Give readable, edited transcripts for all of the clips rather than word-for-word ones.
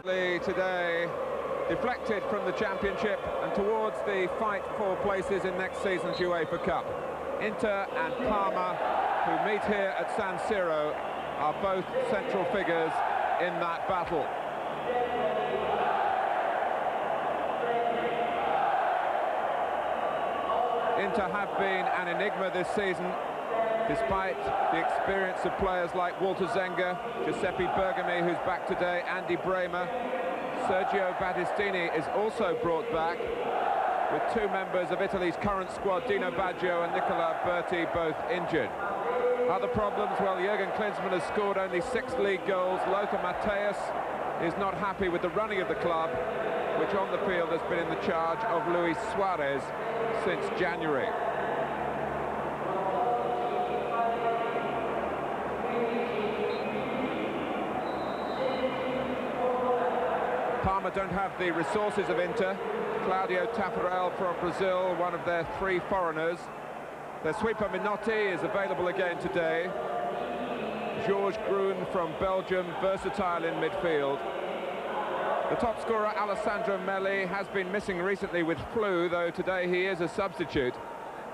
Today deflected from the championship and towards the fight for places in next season's UEFA Cup. Inter and Parma, who meet here at San Siro, are both central figures in that battle. Inter have been an enigma this season, despite the experience of players like Walter Zenga, Giuseppe Bergomi, who's back today, Andy Bremer. Sergio Battistini is also brought back, with two members of Italy's current squad, Dino Baggio and Nicola Berti, both injured. Other problems, well, Jurgen Klinsmann has scored only 6 league goals. Lothar Matthäus is not happy with the running of the club, which on the field has been in the charge of Luis Suarez since January. Parma don't have the resources of Inter. Claudio Taffarel from Brazil, one of their 3 foreigners. Their sweeper Minotti is available again today. Georges Grun from Belgium, versatile in midfield. The top scorer, Alessandro Melli, has been missing recently with flu, though today he is a substitute,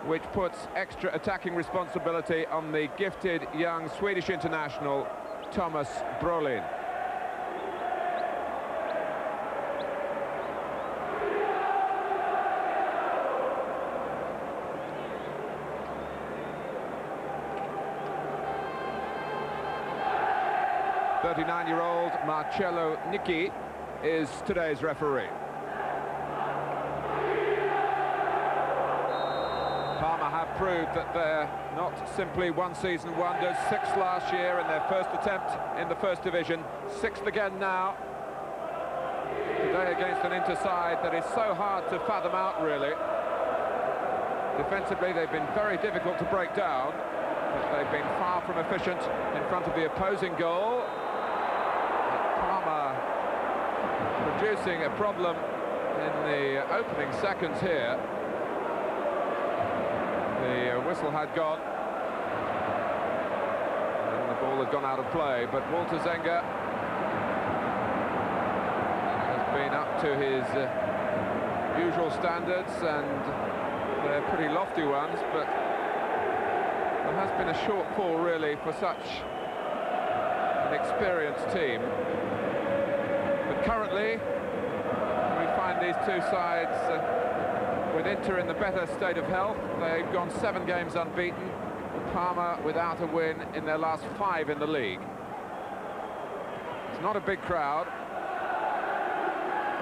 which puts extra attacking responsibility on the gifted young Swedish international, Thomas Brolin. '39-year-old Marcello Nicchi is today's referee. Parma have proved that they're not simply one-season wonders. 6th last year in their first attempt in the first division, 6th again now. Today against an Inter side that is so hard to fathom out, really. Defensively, they've been very difficult to break down, but they've been far from efficient in front of the opposing goal. Parma producing a problem in the opening seconds here. The whistle had gone and the ball had gone out of play, but Walter Zenga has been up to his usual standards, and they're pretty lofty ones, but there has been a shortfall really for such an experienced team. But currently we find these two sides with Inter in the better state of health. They've gone 7 games unbeaten, Parma without a win in their last 5 in the league. It's not a big crowd.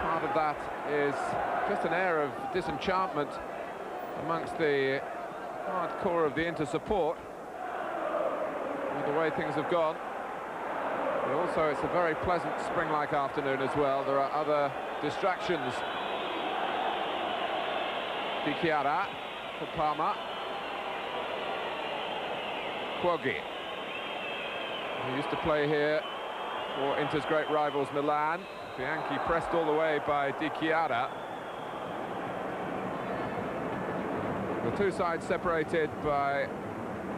Part of that is just an air of disenchantment amongst the hardcore of the Inter support with the way things have gone. But also it's a very pleasant spring-like afternoon as well. There are other distractions. Di Chiara for Parma. Quoggi, who used to play here for Inter's great rivals Milan. Bianchi pressed all the way by Di Chiara. The two sides separated by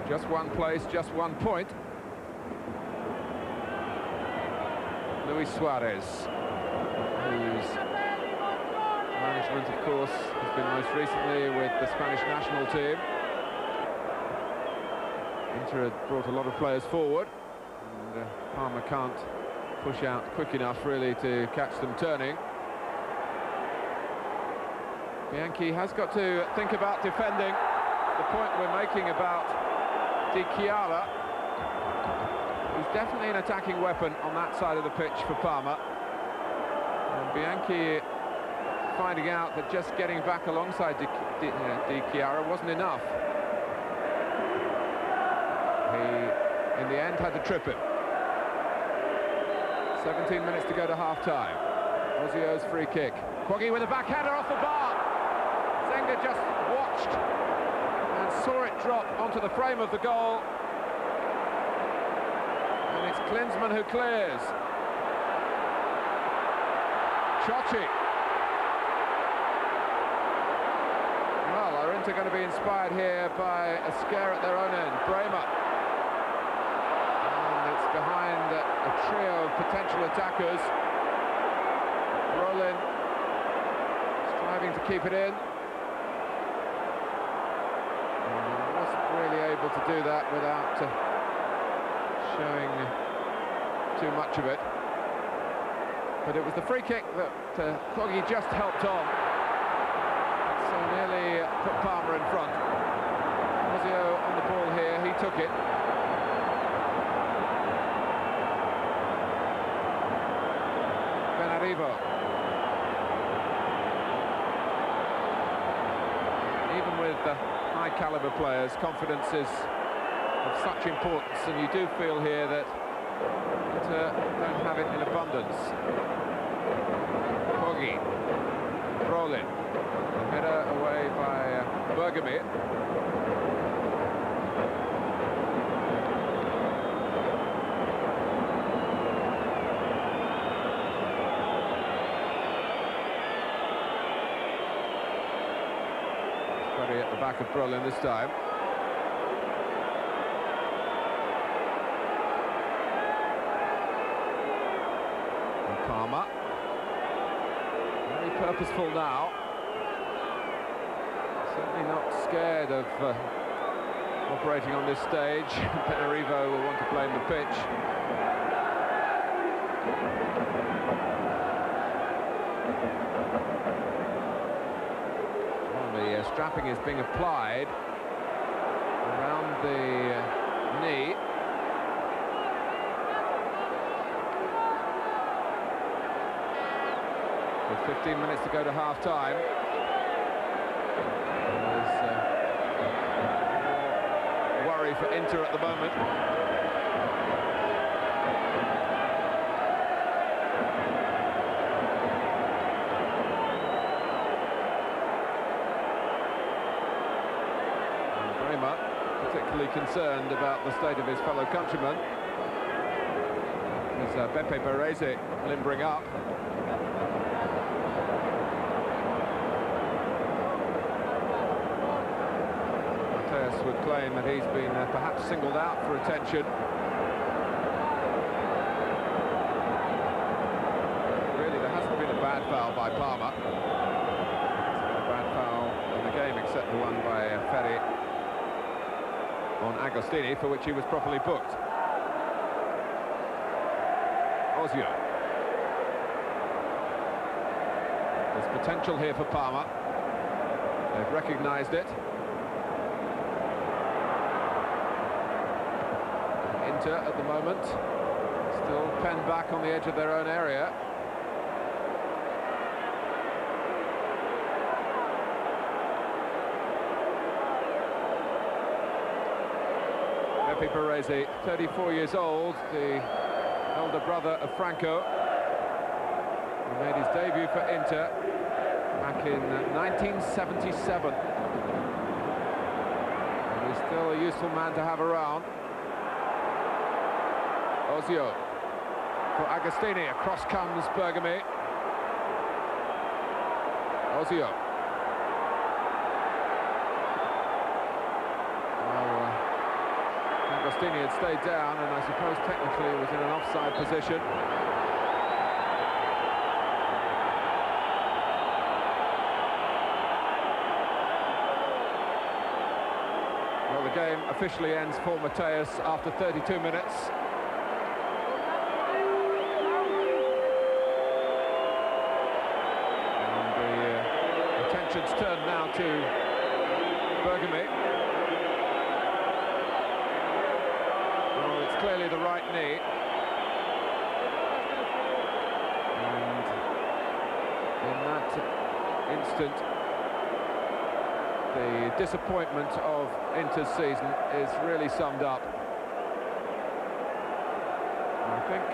just 1 place, just 1 point. Luis Suarez, whose management, of course, has been most recently with the Spanish national team. Inter had brought a lot of players forward, and Parma can't push out quick enough, really, to catch them turning. Bianchi has got to think about defending. The point we're making about Di Chiara, who's definitely an attacking weapon on that side of the pitch for Parma. And Bianchi finding out that just getting back alongside Di Chiara wasn't enough. He, in the end, had to trip him. 17 minutes to go to half-time. Ozio's free kick. Quoggi with a backhander off the bar. Zenga just watched and saw it drop onto the frame of the goal. And it's Klinsmann who clears. Ciocci. Well, are Inter going to be inspired here by a scare at their own end? Bremer. And it's behind a trio of potential attackers. Brolin striving to keep it in. And wasn't really able to do that without showing too much of it. But it was the free kick that Quaggy just helped on. So nearly put Palmer in front. Ozio on the ball here, he took it. Benarivo. Even with high-caliber players, confidence is of such importance, and you do feel here that don't have it in abundance. Quaggy. Brolin. Header away by Bergamy. At the back of Brolin this time. And Palmer. Very purposeful now. Certainly not scared of operating on this stage. Benarivo will want to blame the pitch. Strapping is being applied around the knee. With 15 minutes to go to half-time. There's more worry for Inter at the moment. Particularly concerned about the state of his fellow countrymen. As Beppe Baresi limbering up. Mateus would claim that he's been perhaps singled out for attention. Really, there hasn't been a bad foul by Palmer. There's been a bad foul in the game, except the one by Ferri on Agostini, for which he was properly booked. Ozio. There's potential here for Palmer. They've recognised it. Inter at the moment, still penned back on the edge of their own area. Beppe Baresi, 34 years old, the elder brother of Franco, who made his debut for Inter back in 1977. And he's still a useful man to have around. Ozio for Agostini, across comes Bergamy. Ozio. Agostini had stayed down, and I suppose technically was in an offside position. Well, the game officially ends for Mateus after 32 minutes. And the attention's turned now to Bergamy. Clearly the right knee. And in that instant, the disappointment of Inter's season is really summed up. And I think,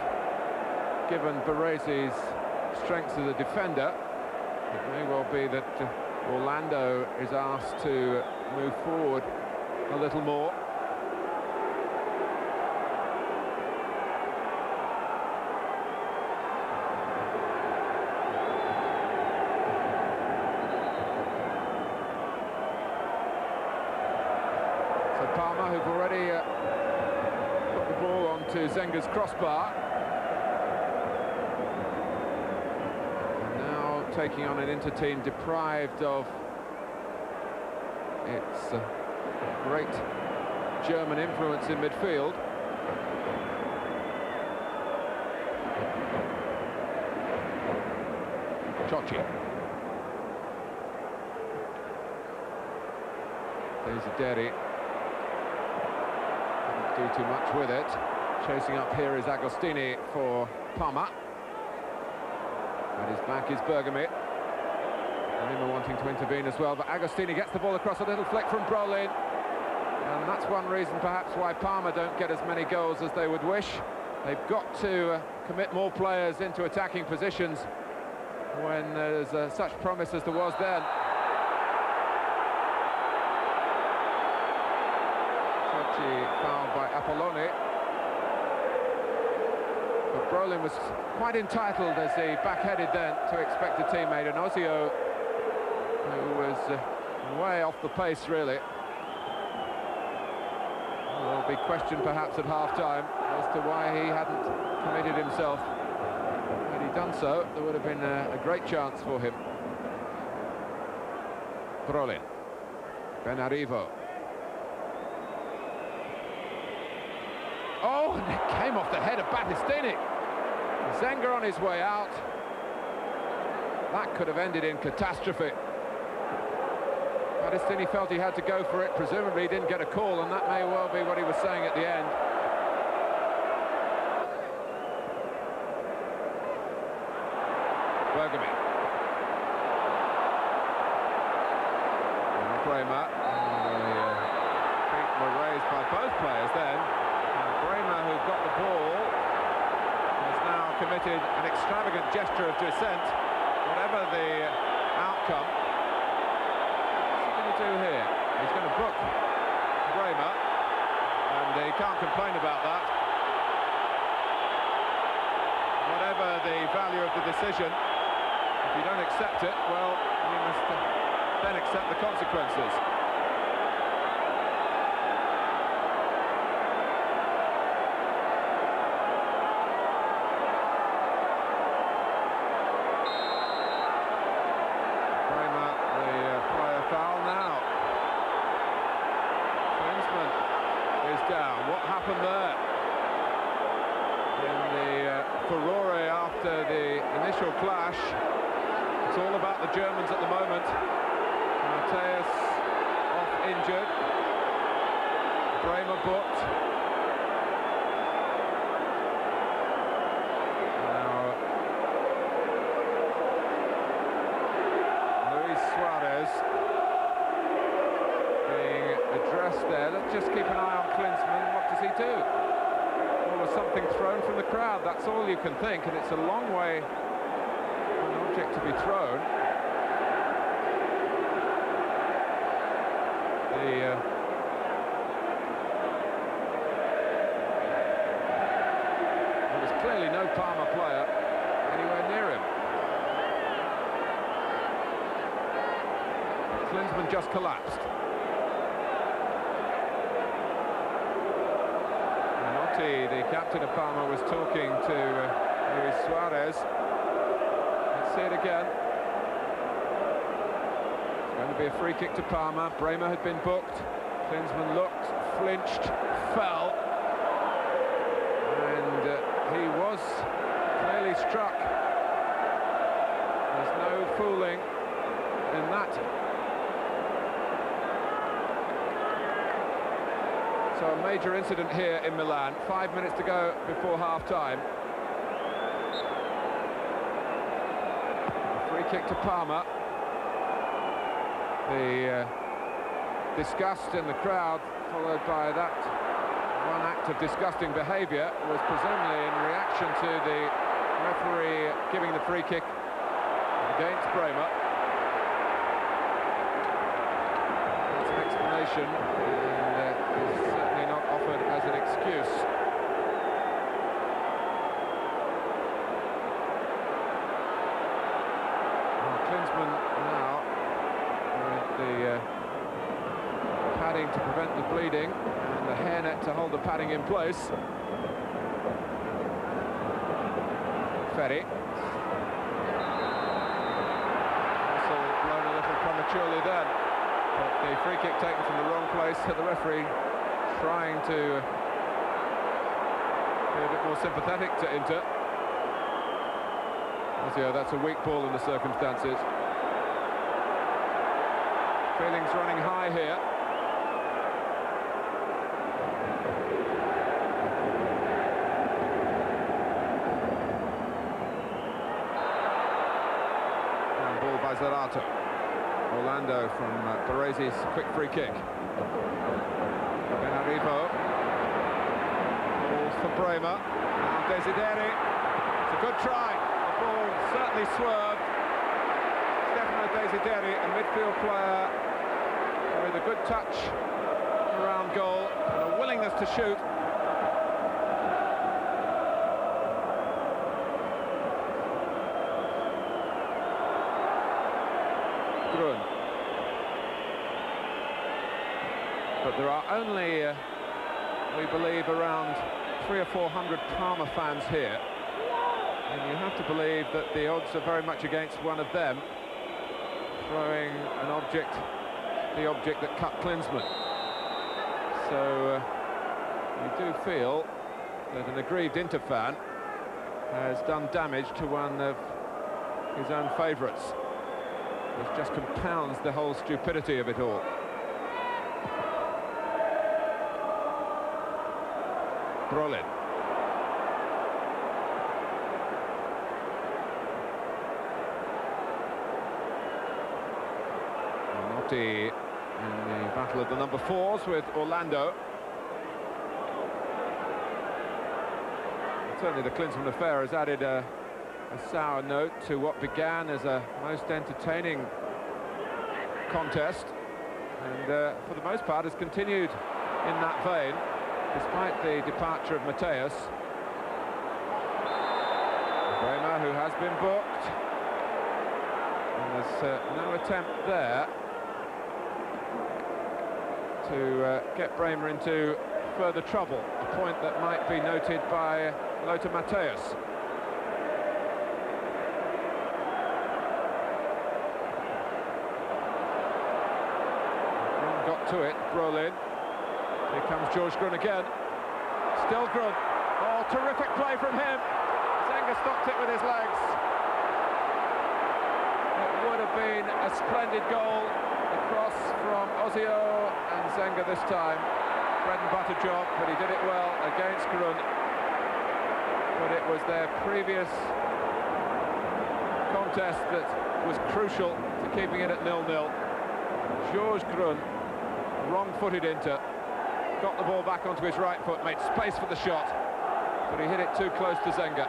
given Baresi's strength as a defender, it may well be that Orlando is asked to move forward a little more. Palmer, who've already put the ball onto Zenga's crossbar. And now taking on an Inter team deprived of its great German influence in midfield. Ciocci. Desideri. Didn't do too much with it. Chasing up here is Agostini for Parma. At his back is Bergami. Lima wanting to intervene as well, but Agostini gets the ball across, a little flick from Brolin. And that's one reason perhaps why Parma don't get as many goals as they would wish. They've got to commit more players into attacking positions when there's such promise as there was then. Ciocci fouled by Apolloni. But Brolin was quite entitled as he backheaded then to expect a teammate, and Ozio, who was way off the pace really, will be questioned perhaps at half-time as to why he hadn't committed himself. Had he done so, there would have been a great chance for him. Brolin. Benarivo. Oh, and it came off the head of Battistini. Zenga on his way out. That could have ended in catastrophe. Battistini felt he had to go for it, presumably he didn't get a call, and that may well be what he was saying at the end. Bergami. Bremer. Feet were raised by both players then. And Bremer, who got the ball, has now committed an extravagant gesture of dissent, whatever the outcome. Do here. He's going to book Bremer, and he can't complain about that. Whatever the value of the decision, if you don't accept it, well, you must then accept the consequences. Down. What happened there? In the furore after the initial clash, it's all about the Germans at the moment. Matthäus off injured. Bremer booked. Now, Luis Suarez being addressed there. Let's just keep an eye on Klinsmann. What does he do? Well, was something thrown from the crowd? That's all you can think, and it's a long way for an object to be thrown. There was clearly no Parma player anywhere near him. Klinsmann just collapsed. The captain of Parma was talking to Luis Suarez. Let's see it again. It's going to be a free kick to Parma. Bremer had been booked. Klinsmann looked, flinched, fell. And he was clearly struck. There's no fooling in that. So a major incident here in Milan. 5 minutes to go before half-time. Free kick to Parma. The disgust in the crowd, followed by that one act of disgusting behaviour, was presumably in reaction to the referee giving the free kick against Bremer. That's an explanation, and is certainly not offered as an excuse. Klinsmann now with the padding to prevent the bleeding and the hairnet to hold the padding in place. Ferri. prematurely then. But the free kick taken from the wrong place, the referee trying to be a bit more sympathetic to Inter. Ozio, that's a weak ball in the circumstances. Feelings running high here. And ball by Zarate. Orlando from Barezi's quick free kick. Benarivo. Ball for Bremer. Now Desideri. It's a good try. The ball certainly swerved. Stefano Desideri, a midfield player with a good touch around goal and a willingness to shoot. Grun. But there are only, we believe, around 300 or 400 Parma fans here. And you have to believe that the odds are very much against one of them throwing an object, the object that cut Klinsmann. So you do feel that an aggrieved Inter fan has done damage to one of his own favourites, which just compounds the whole stupidity of it all. Brolin. Motti in the battle of the number fours with Orlando. Certainly the Klinsmann affair has added a sour note to what began as a most entertaining contest, and for the most part has continued in that vein, despite the departure of Matthäus. Bremer, who has been booked, and there's no attempt there to get Bremer into further trouble, a point that might be noted by Lothar Matthäus. Got to it, Brolin. Here comes George Grun again. Still Grun. Oh, terrific play from him. Zenga stopped it with his legs. It would have been a splendid goal. The cross from Ozio and Zenga this time. Bread and butter job, but he did it well against Grun. But it was their previous contest that was crucial to keeping it at 0-0. George Grun, wrong-footed Inter, got the ball back onto his right foot, made space for the shot, but he hit it too close to Zenga.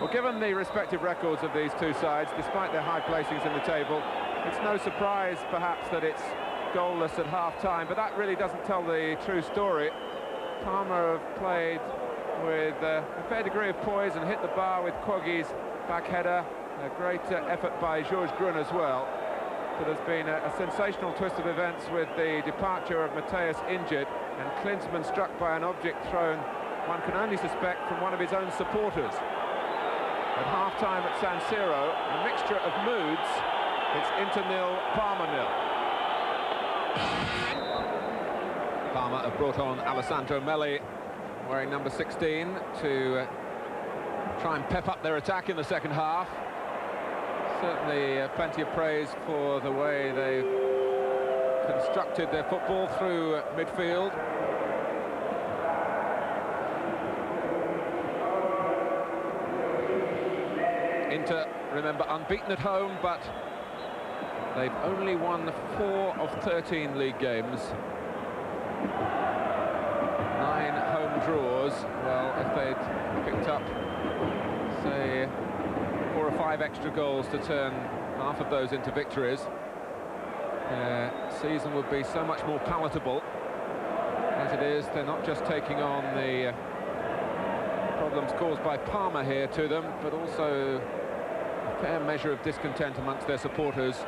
Well, given the respective records of these two sides, despite their high placings in the table, it's no surprise, perhaps, that it's goalless at half-time, but that really doesn't tell the true story. Parma have played with a fair degree of poise and hit the bar with Quoggi's back header. A great effort by George Grun as well. But there's been a sensational twist of events with the departure of Matthäus injured and Klinsmann struck by an object thrown, one can only suspect, from one of his own supporters. At half-time at San Siro, a mixture of moods. It's Inter 0, Parma 0. Parma have brought on Alessandro Melli, wearing number 16, to try and pep up their attack in the second half. Certainly plenty of praise for the way they've constructed their football through midfield. Inter, remember, unbeaten at home, but they've only won 4 of 13 league games. 9 home draws. Well, if they'd picked up, say, 4 or 5 extra goals to turn half of those into victories, their season would be so much more palatable. As it is, they're not just taking on the problems caused by Parma here to them, but also a fair measure of discontent amongst their supporters.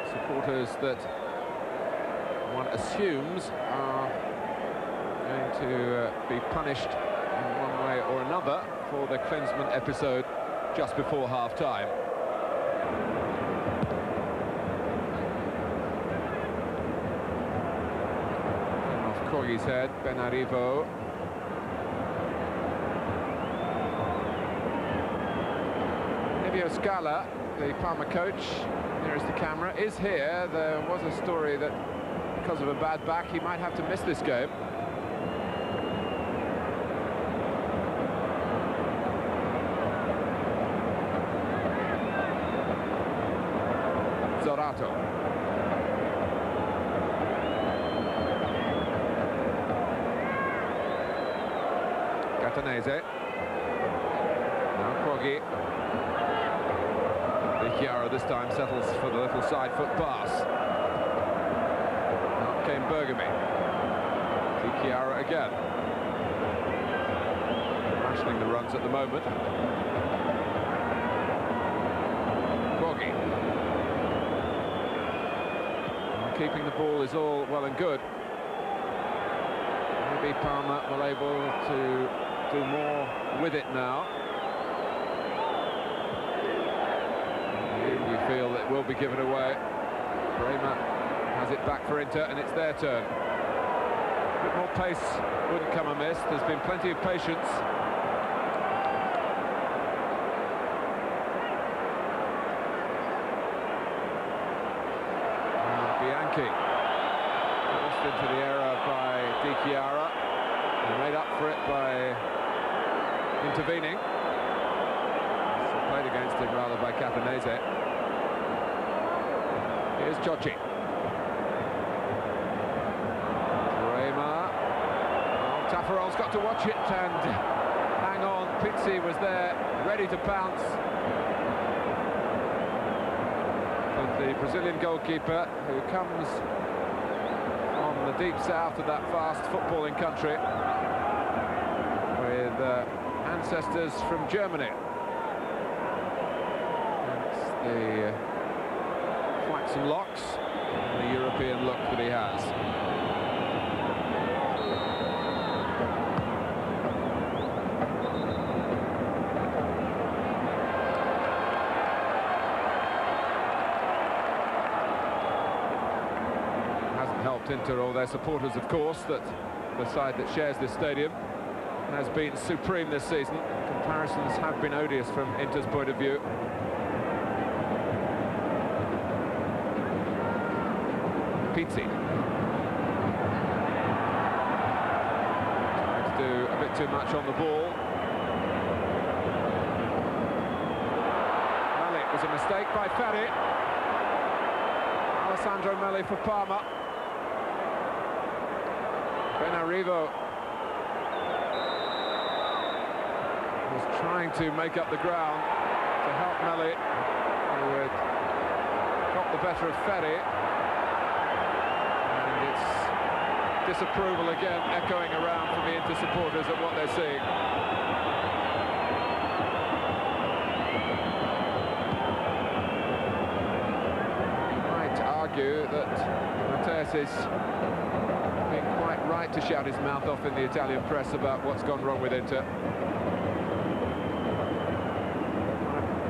Supporters that one assumes are going to be punished in one way or another for the Klinsmann episode just before half-time. Off Corgi's head, Benarivo. Livio Scala, the Parma coach, nearest the camera, is here. There was a story that because of a bad back he might have to miss this game. Zorato. Catanese. Now Corgi. Di Chiara this time settles for the little side foot pass. Out came Bergami. Di Chiara again. Rationing the runs at the moment. Corgi. Keeping the ball is all well and good. Maybe Parma will able to do more with it now. You feel it will be given away. Bremer has it back for Inter, and it's their turn. A bit more pace wouldn't come amiss. There's been plenty of patience. Bianchi forced into the error by Di Chiara, and made up for it by intervening. Played against him rather by Catanese. Here's Ciocci. Bremer. Oh, Taffarel's got to watch it and hang on. Pizzi was there, ready to pounce. But the Brazilian goalkeeper, who comes from the deep south of that vast footballing country, with ancestors from Germany. That's the flaxen locks and the European look that he has. Hasn't helped Inter or their supporters, of course, that the side that shares this stadium has been supreme this season. Comparisons have been odious from Inter's point of view. Pizzi. Trying to do a bit too much on the ball. Melli, it was a mistake by Ferri. Alessandro Melli for Parma. Benarivo was trying to make up the ground to help Melli, who had got the better of Ferri. Disapproval again echoing around from the Inter supporters at what they're seeing. You might argue that Matthäus is being quite right to shout his mouth off in the Italian press about what's gone wrong with Inter.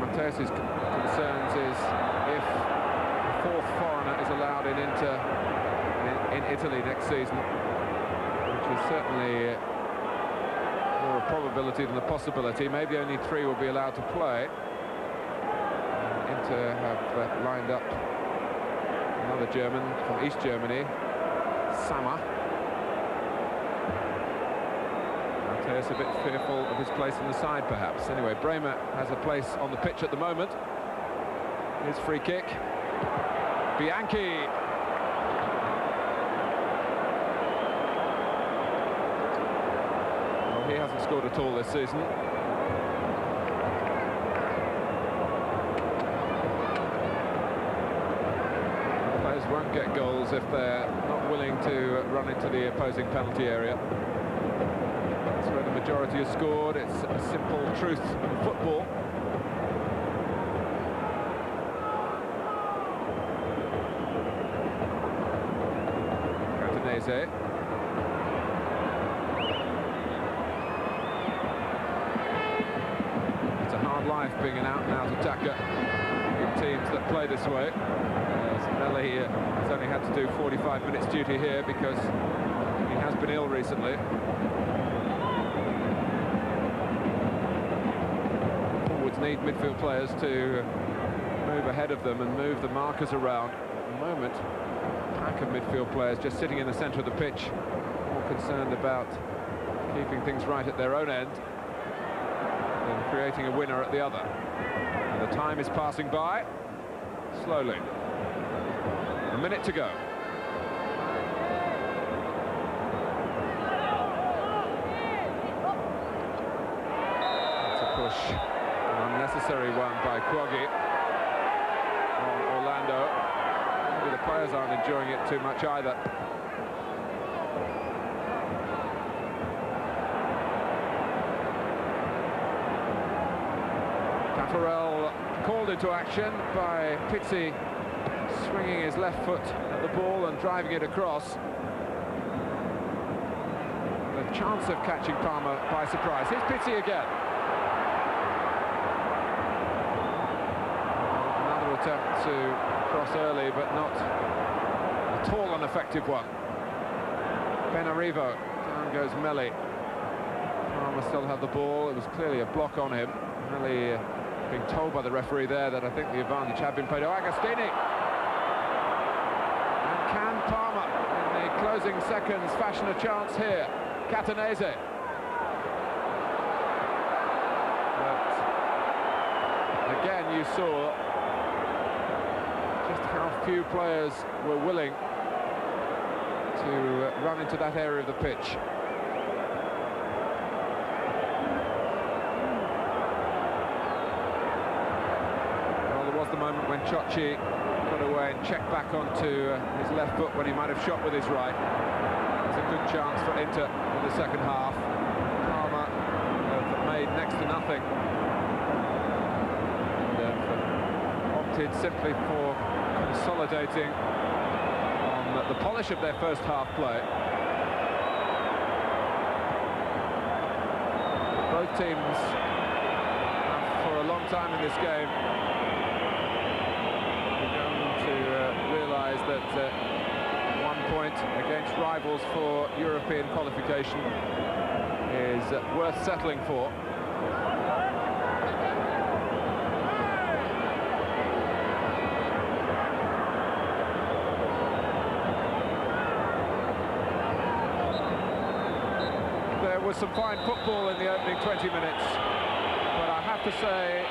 Matthäus's concerns is if a fourth foreigner is allowed in Inter in Italy next season, which is certainly more a probability than a possibility. Maybe only 3 will be allowed to play. Inter have lined up another German from East Germany, Sammer. Matthäus a bit fearful of his place in the side, perhaps. Anyway, Bremer has a place on the pitch at the moment. His free kick. Bianchi. He hasn't scored at all this season. Players won't get goals if they're not willing to run into the opposing penalty area. That's where the majority has scored. It's a simple truth of football. Catanese. being an out-and-out attacker in teams that play this way. Melli has only had to do 45 minutes duty here because he has been ill recently. Forwards need midfield players to move ahead of them and move the markers around. At the moment, a pack of midfield players just sitting in the centre of the pitch, more concerned about keeping things right at their own end than creating a winner at the other. And the time is passing by slowly. A minute to go. It's a push, an unnecessary one by Quaggy on Orlando. Maybe the players aren't enjoying it too much either. Caffarel called into action by Pizzi, swinging his left foot at the ball and driving it across. The chance of catching Palmer by surprise. Here's Pizzi again. Another attempt to cross early, but not at all an effective one. Benarivo, down goes Melli. Palmer still had the ball. It was clearly a block on him. Melli being told by the referee there that I think the advantage had been played. Oh, Agostini! Can Palmer, in the closing seconds, fashion a chance here? Catanese. But again, you saw just how few players were willing to run into that area of the pitch. Well, there was the moment when Ciocci got away and checked back onto his left foot when he might have shot with his right. It's a good chance for Inter in the second half. Palmer have made next to nothing and opted simply for consolidating on the polish of their first half play. Both teams have for a long time in this game realise that 1 point against rivals for European qualification is worth settling for. There was some fine football in the opening 20 minutes, but I have to say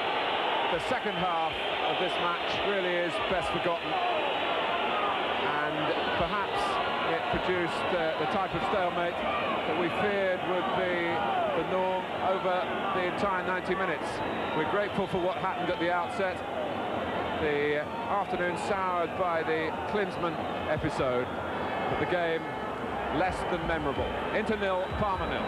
the second half of this match really is best forgotten, and perhaps it produced the type of stalemate that we feared would be the norm over the entire 90 minutes. We're grateful for what happened at the outset. The afternoon soured by the Klinsmann episode, but the game less than memorable. Inter 0, Parma 0.